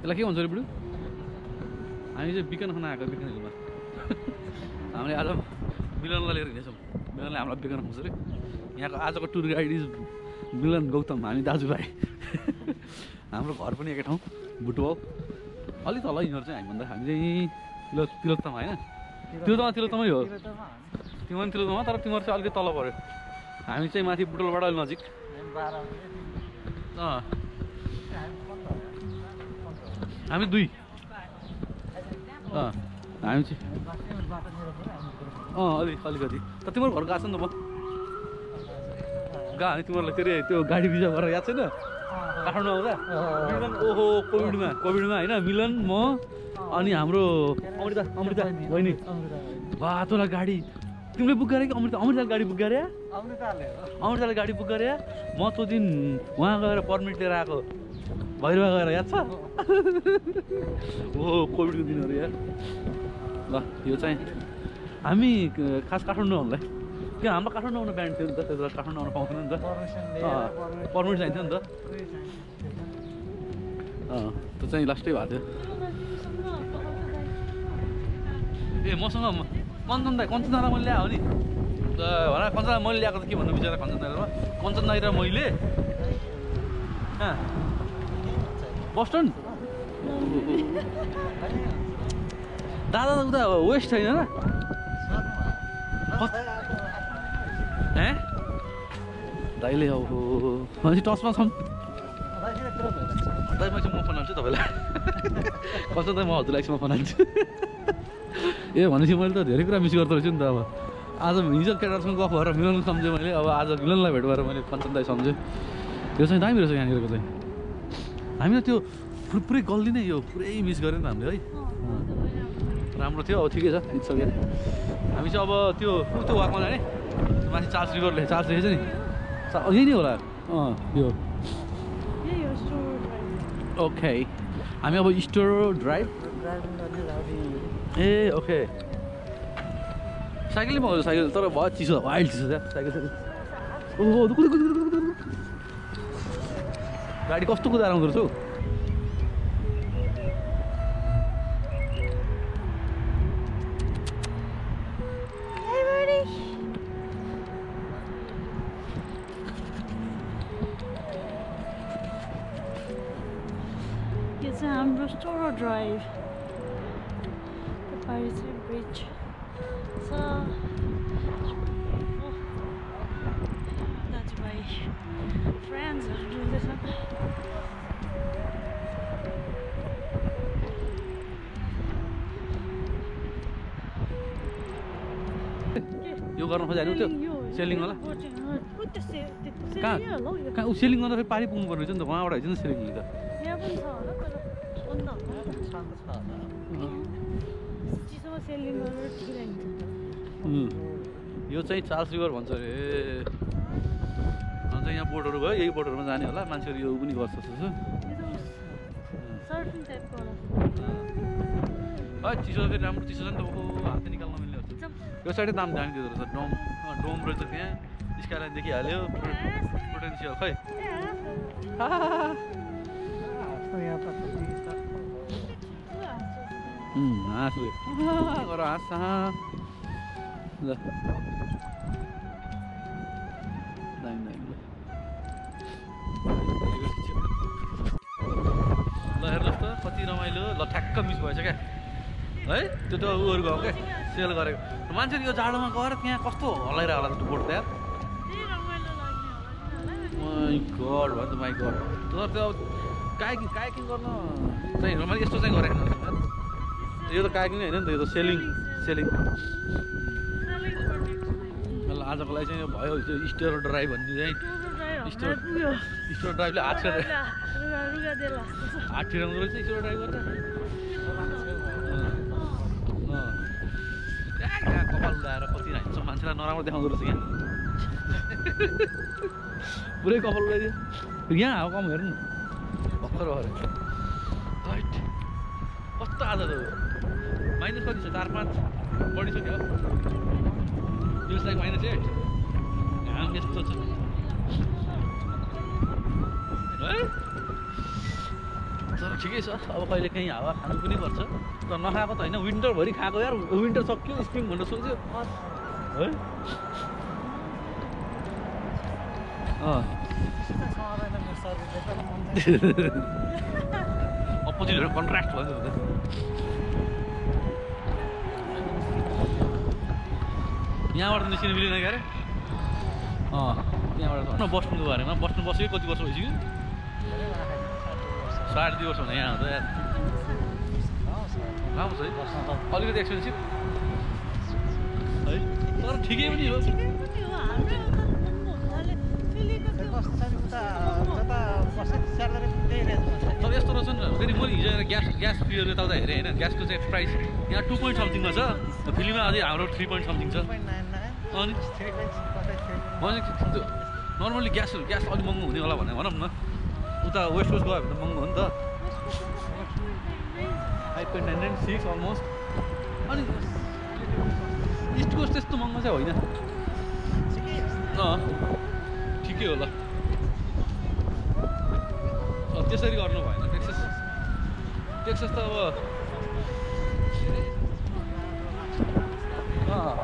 यसलाई के भन्छ अरे बुढो हामी चाहिँ बिकन खान आएको बिकन हिलमा हामीले आज मिलनलाई लिएर हिँडेछौँ मिलनले हामीलाई बिकन खुवाउँछ अरे यहाँको आजको टुर गाइड इज मिलन गौतम हामी दाजुभाइ हाम्रो घर पनि एकै ठाउँ बुटुवाल अलिक तल यिनीहरू चाहिँ हामीभन्दा हामी चाहिँ तिलोत्तमा होइन तिलोत्तमै हो तिम्रो पनि तिलोत्तमा तर तिम्रो चाहिँ अलिकति तल पऱ्यो हामी चाहिँ माथि बुटोलबाट अलिक नजिक हामी 2 हामी चाहिँ अलिकति त तिम्रो घर गएको छ नि त म गा अनि तिमीहरूलाई के अरे त्यो गाडी रिजर्भ गरेर याद छैन काठमाडौँ आउँदा मिलन ओहो कोभिडमा होइन मिलन म अनि हाम्रो अमृता बहिनी वा तँलाई गाडी तिमीले बुक गरे कि अमृताले गाडी बुक गरे अमृताले गाडी बुक गरे म त्यो दिन उहाँ गएर पर्मिट लिएर आएको भैरवा गएर याद छ ओहो कोभिडको दिनहरू यार ल यो चाहिँ हामी खास काठमाडौँ आउनुलाई किन हाम्रो काठमाडौँ आउनु ब्यान्ड थियो नि त त्यति बेला काठमाडौँ आउनु पाउँथेन नि त पर्मिट चाहिन्थ्यो नि त त्यो चाहिँ लास्टै भएको थियो ए मसँग कञ्चन दाई मैले ल्याएको नि भन कञ्चन मैले ल्याएको त के भन्नु बिचरा कञ्चन दाई र मैले बस स्ट्यान्ड दादा त उता वेस्ट छैन र दाइले अब भनेपछि टचमा छौँ दाइ मैले म फोन हाल्छु तपाईँलाई कस्तो दाइ म हजुरलाई एकछिनमा फोन हाल्छु ए भनेपछि मैले त धेरै कुरा मिस गर्दो रहेछु नि त अब आज हिजो केटाहरूसँग गफ भएर मिलन सम्झेँ मैले अब आज मिलनलाई भेट भएर मैले कञ्चन दाइ सम्झेँ त्यो चाहिँ दामी रहेछ यहाँनिरको चाहिँ हामीले त्यो पुरै गल्ली नै यो पुरै मिस गऱ्यो नि त हामीले है राम्रो थियो अब ठिकै छ इट्सक्यो हामी चाहिँ अब त्यो वाकमा जाने माथि चार्ल्स रिभर देखेछ नि यही नै होला यो ओके हामी अब स्टोर ड्राइभ ए ओके साइकलमै पाउँछ साइकल तर भयो चिसो वाइल्ड चिसो छ साइकल ओहो गाडी कस्तो कुदाएर आउँदो रहेछ हौ Store Drive, the Paris Bridge. So that's my friends are doing this. यो गर्न खोजेको त्यो सेलिङ होला कहाँ ऊ सेलिङ गर्दा फेरि पारि पुग्नु पर्ने रहेछ नि त वहाँबाट होइन सेलिङ हुन्छ यहाँ पनि छ होला तर यो चाहिँ चार्ल्स रिभर भन्छ अरे अन्त यहाँ बोटहरू भयो यही बोटहरूमा जाने होला मान्छेहरू यो पनि गर्छ जस्तो चिसो फेरि राम्रो चिसो छ नि त ओहो हातै निकाल्न मिल्ने हुन्छ यो साइडै दाम ध्यान दिँदो रहेछ डोम रहेछ त्यहाँ स्काइलाइन देखिहाल्यो पोटेन्सियल खै हाँसु गर हाँस ल हेर्नुहोस् त कति रमाइलो ल ठ्याक्क मिस भएछ क्या है त्यो त उहरू गयो क्या सेल गरेको मान्छेले यो जाडोमा गएर त्यहाँ कस्तो हल्लाइरह होला त्यो बोट त्यहाँ माई गड भयो त माई गड तर त्यो कायाकिङ गर्न चाहिँ मैले यस्तो चाहिँ गरेको यो त कायाकिङ होइन नि त यो त सेलिङ ल आजको लागि चाहिँ यो भयो स्टोर ड्राइभ भन्ने चाहिँ स्टोर ड्राइभले हात ठिराउँदो रहेछ स्टोर ड्राइभ गर्दा कपाल उडाएर कति हान्छ मान्छेलाई नराम्रो देखाउँदो रहेछ यहाँ पुरै कपाल उडाइदियो यहाँ हावा कम हेर्नु भर्खर राइट कस्तो आज त माइनस कति छ 4-5 बढिसक्यो फिल्स लाइक -8 घाम यस्तो छ है तर ठिकै छ अब कहिले काहीँ हावा खानु पनि पर्छ तर नखाएको त होइन विन्टरभरि खाएको यार विन्टर सक्यो स्प्रिङ भनेर सोच्यो है अपोजिटहरू कन्ट्राक्ट भयो यहाँबाट निस्किनु मिलेन क्या अरे त्यहाँबाट बस्नुको बारेमा बसेको कति वर्ष भइसक्यो 2.5 वर्ष हुँदा यहाँ हुँदा यार राम्रो छ है अलिकति एक्सपेन्सिभ है तर ठिकै पनि हो तर यस्तो रहेछ नि फेरि मैले हिजो ग्यास क्लियर यताउता हेरेँ होइन ग्यासको चाहिँ प्राइस यहाँ 2 point समथिङमा छ फिल्ममा अझै हाम्रो 3 point समथिङ छ अनि नर्मली ग्यास अलिक महँगो हुने होला भनेर भनौँ न उता वेस्ट कोस्ट गयो भने त महँगो हो नि त 5.996 अलमोस्ट अनि इस्ट कोस्ट त्यस्तो महँगो चाहिँ होइन ठिकै होला त्यसरी गर्नु भएन टेक्सस त अब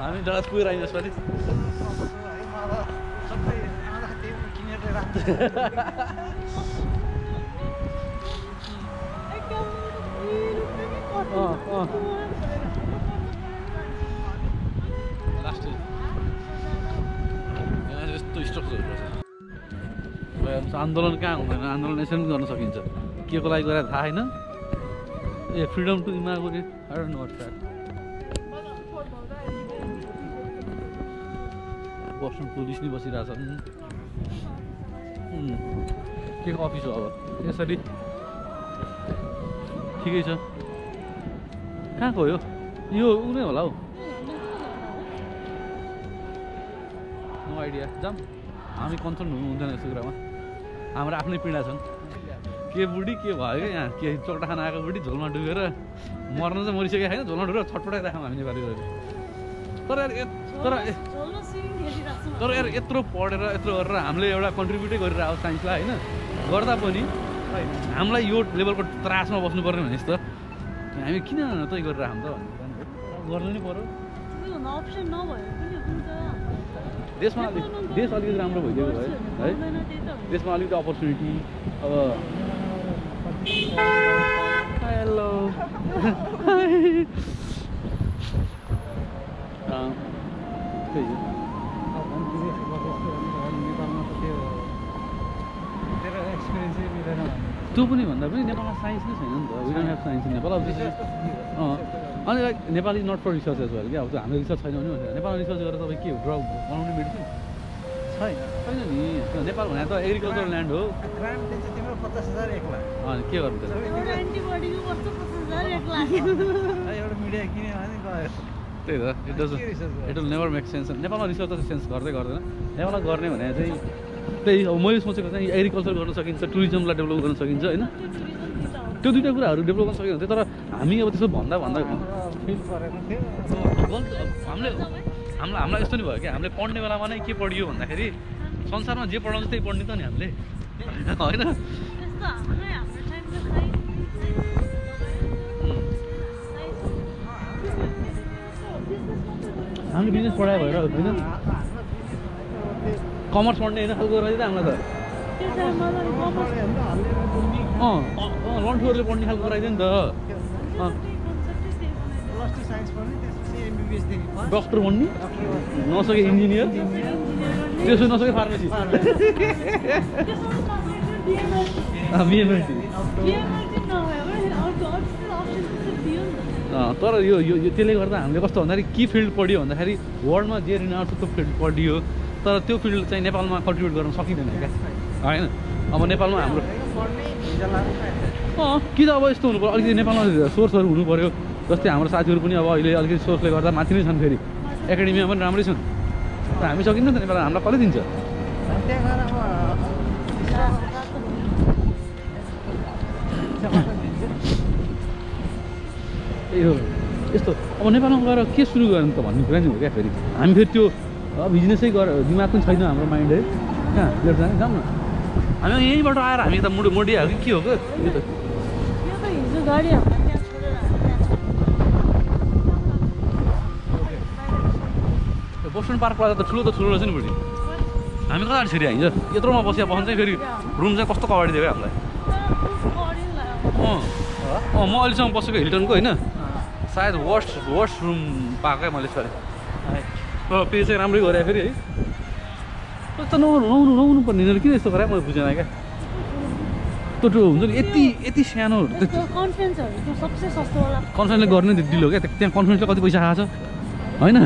हामी डल्ला पुगेर आइन्छ यसपालि लास्ट यस्तो स्ट्रक्चरहरू रहेछ आन्दोलन कहाँ हुँदैन आन्दोलन यसरी पनि गर्न सकिन्छ के को लागि गरेर थाहा छैन a freedom to imagery I don't know what that बस्नु पुलिस नि बसिरहेछन् के को अफिस हो अब यसरी ठिकै छ कहाँको हो यो उ नै होला हौ नो आइडिया जाम हामी कन्सर्न हुनु हुँदैन यस्तो कुरामा हाम्रो आफ्नै पीडा छन् के बुढी के भयो क्या यहाँ के चोक्टा खाना आएको बुढी झोलमा डुबेर मर्न चाहिँ मरिसकेको छैन झोलमा डुबेर छटपटाइराखौँ हामी नेपाली तर यार यत्रो पढेर यत्रो गरेर हामीले एउटा कन्ट्रिब्युटै गरेर आएको साइन्सलाई होइन गर्दा पनि हामीलाई यो लेभलको त्रासमा बस्नुपर्ने भनेपछि त हामी किन त्यही गरेर हामी त गर्नु नि पर्यो देशमा देश अलिकति राम्रो भइदिएको भयो है देशमा अलिकति अपर्च्युनिटी अब हेलो त्यो पनि भन्दा पनि नेपालमा साइन्स नै छैन नि त we don't have science in Nepal अब अनि like Nepal is not for research as well क्या अब हाम्रो रिसर्च छैन भने नेपालमा रिसर्च गरेर तपाईँ के हो ड्रग बनाउने मेडिसिन छैन नि नेपाल भने त एग्रिकल्चर ल्यान्ड हो अनि के गर्नु त्यही त it will never make sense नेपालमा रिसर्च त सेन्स गर्दै गर्दैन नेपालमा गर्ने भने चाहिँ त्यही अब मैले सोचेको चाहिँ एग्रिकल्चर गर्न सकिन्छ टुरिज्मलाई डेभलप गर्न सकिन्छ होइन त्यो दुईवटा कुराहरू डेभलप गर्न सकिन्छ तर हामी अब त्यसो भन्दा हामीलाई यस्तो नि भयो क्या हामीले पढ्ने बेलामा नै के पढियो भन्दाखेरि संसारमा जे पढाउँछ त्यही पढ्ने त नि हामीले होइन हामीले बिजनेस पढायो भएर होइन कमर्स पढ्ने होइन खालको रहेछ हामीलाई त लन्ठुहरूले पढ्ने खालको गराइदियो नि त डक्टर बन्ने नसके इन्जिनियर त्यसो नसके फार्मेसी तर यो त्यसले गर्दा हामीले कस्तो भन्दाखेरि के फिल्ड पढ्यो भन्दाखेरि वर्ल्डमा जे रिनाउन्ड छ त्यो फिल्ड पढियो तर त्यो फिल्ड चाहिँ नेपालमा कन्ट्रिब्युट गर्न सकिँदैन क्या होइन अब नेपालमा हाम्रो कि त अब यस्तो हुनु पऱ्यो अलिकति नेपालमा सोर्सहरू हुनु पऱ्यो जस्तै हाम्रो साथीहरू पनि अब अहिले अलिकति सोर्सले गर्दा माथि नै छन् फेरि एकाडेमीमा पनि राम्रै छन् हामी सकिन्न त नेपाल हामीलाई कसले दिन्छ त्यही हो यस्तो अब नेपालमा गएर के सुरु गर्नु त भन्ने कुरा नि हो क्या फेरि हामी फेरि त्यो बिजनेसै गरेर दिमाग पनि छैन हाम्रो माइन्ड है कहाँ लिएर जाने जाऊँ न हामी यहीँबाट आएर हामी त मोडिहाल्यो कि के हो क्या यो त गाडी हामीलाई त्यहाँ छोडेर बोस्टन पार्क प्लाजा त ठुलो रहेछ नि बढी हामी कता छिरी हिजो यत्रोमा बसेर बस्छ फेरि रुम चाहिँ कस्तो कबाडी दियो हामीलाई म अहिलेसम्म बसेको हिल्टनको होइन सायद वर्स्ट रुम पाएकै मैले सर पे चाहिँ राम्रै गरे फेरि है कस्तो नहुनु पर्ने यिनीहरू किन यस्तो गरे मैले बुझेन क्या त्यो हुन्छ नि यति सानो कन्फरेन्सले गर्ने डिल हो क्या त्यहाँ कन्फरेन्सले कति पैसा खाएको छ होइन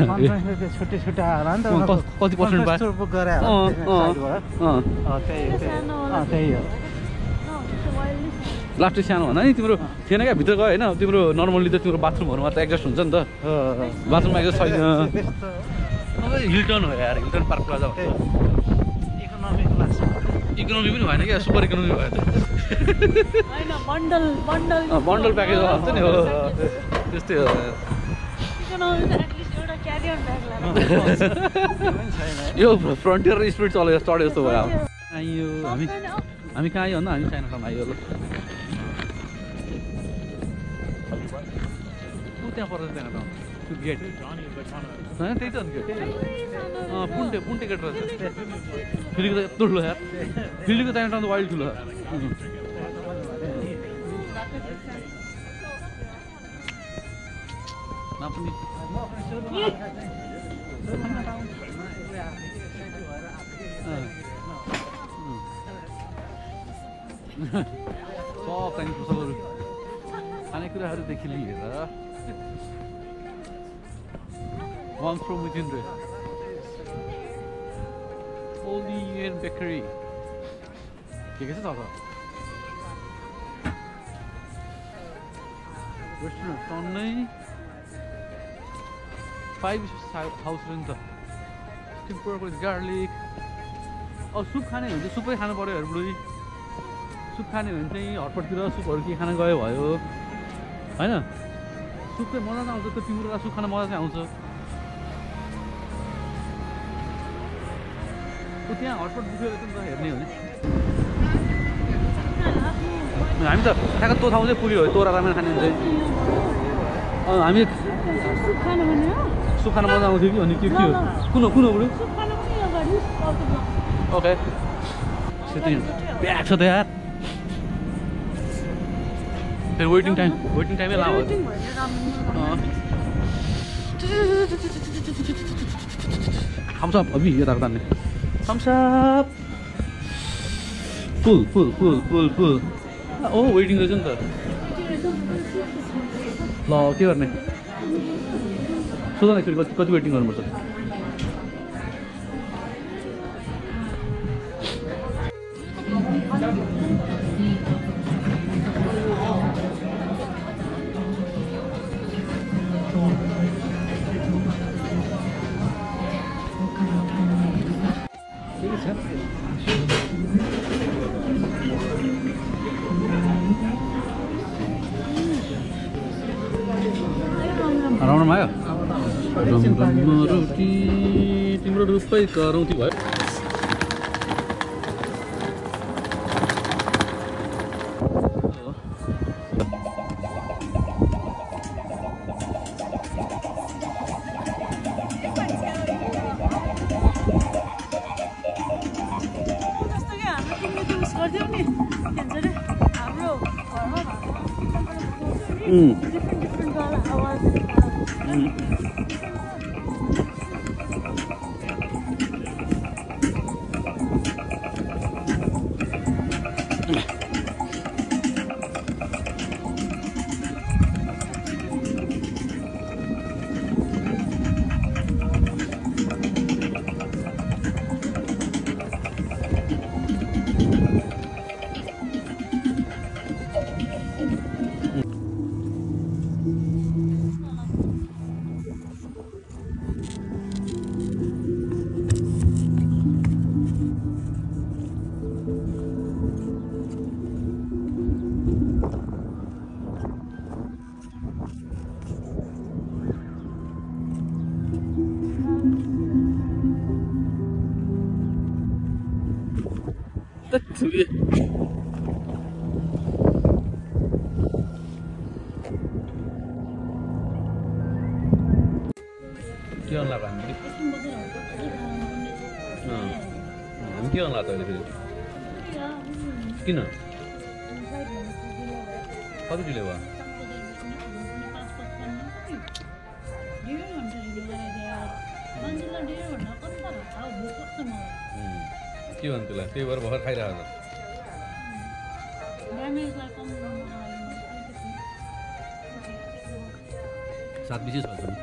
कति पर्सेन्ट पायो लास्टै सानो भन्दा नि तिम्रो थिएन क्या भित्र गयो होइन तिम्रो नर्मल्ली त तिम्रो बाथरुमहरूमा त एडजस्ट हुन्छ नि त बाथरुममा एडजस्ट छैन हिल्टन हो यार हिल्टन पार्क प्लाजा इकोनोमी पनि भएन क्या सुपर इकोनोमी भयो त बन्डल प्याकेज हुन्छ नि हो त्यस्तै हो यो फ्रन्टियर र स्पिड चढे जस्तो भयो आइयो हामी कहाँ आयो भन्दा हामी चाइनाटाउन आइयो ल त्यहाँ पर्छ चाइनाटाउन त्यो गेट होइन त्यही त गेट पुन्टे गेट रहेछ फिल्डको त यत्रो ठुलो यार फिल्डको चाइनाटाउन त वाइल्ड ठुलो पनि सब चाहिने पुस्तकहरू खानेकुराहरूदेखि लिएर one from within the Olean Bakery के छ त रेस्टुरेन्ट टन्नै 5 हाउस रहेछ त steam pork with garlic soup खाने भने चाहिँ सुपै खानु पर्यो बुढी सुप खाने भने चाहिँ हटपटतिर सुपहरू के खान गयो भयो होइन सुप चाहिँ मजा चाहिँ आउँछ त्यो तिम्रो सुप खान मजा चाहिँ आउँछ त्यहाँ हटपट बुझ्यो नि त हेर्ने हो भने हामी त ठ्याक्क त्यो ठाउँ चाहिँ पुग्यो तोरा रामेन खाने चाहिँ हामी सुप खान मजा आउँथ्यो कि अनि के हो कुन बुढो ओके ब्याग छ त यार फेरि वेटिङ टाइमै लामो थम्स अप अभि यताको तान्ने थम्स अप फुल ओ वेटिङ रहेछ नि त ल के गर्ने सोध न फेरि कति वेटिङ गर्नुपर्छ राउन्डमा आयो रोटी तिम्रो रुपै करौँती भयो के गर्नु लाग्छ अहिले फेरि किन कति ढिलो भयो के भन्नु त्यसलाई त्यही भएर भर्खर खाइरहेको छ 7 विशेष भन्छ नि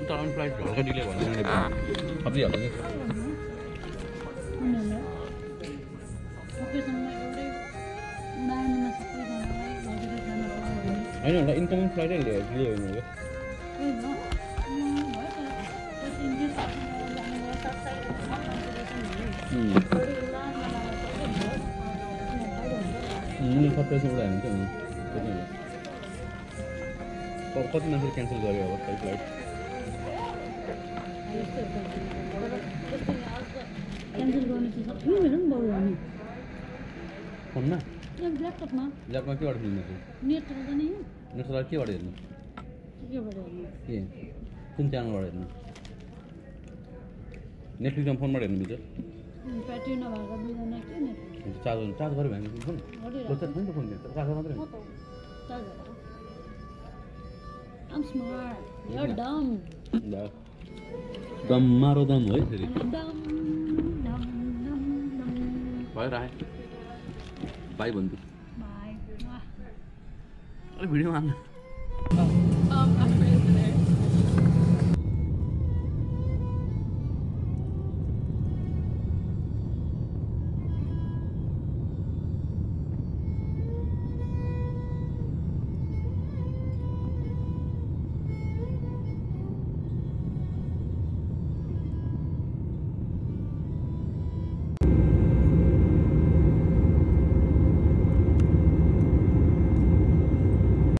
तर पनि फ्लाइट हल्का डिले भयो भने खपिहाल्छ नि होइन एउटा इन्कमिङ फ्लाइटै डिले भयो मेरो सत्ताइसमा उडायो भने चाहिँ कति मान्छेले क्यान्सल गर्यो अब फ्लाइट क्यान्सल गर्ने चाहिँ सबै हेरौँ बरु हामी फोनमा ल्यापटपमा ल्यापमा केबाट फिल्म नेट चल्दैन नि नेट चलाएर केबाट हेर्नु केबाट हेर्नु के कुन च्यानलबाट हेर्नु नेटफ्लिक्समा फोनबाट हेर्नु मिल्छ ब्याट्री नभएको बिना के नेट चार्ज गऱ्यो भने फोन सोच्छ नि त फोन चार्ज मात्रै I'm smart. You're dumb. दम मारो दम है फेरि Dumb. भयो राखेँ बाई भन्छु Bye. अलिक भिडियो हाल्नु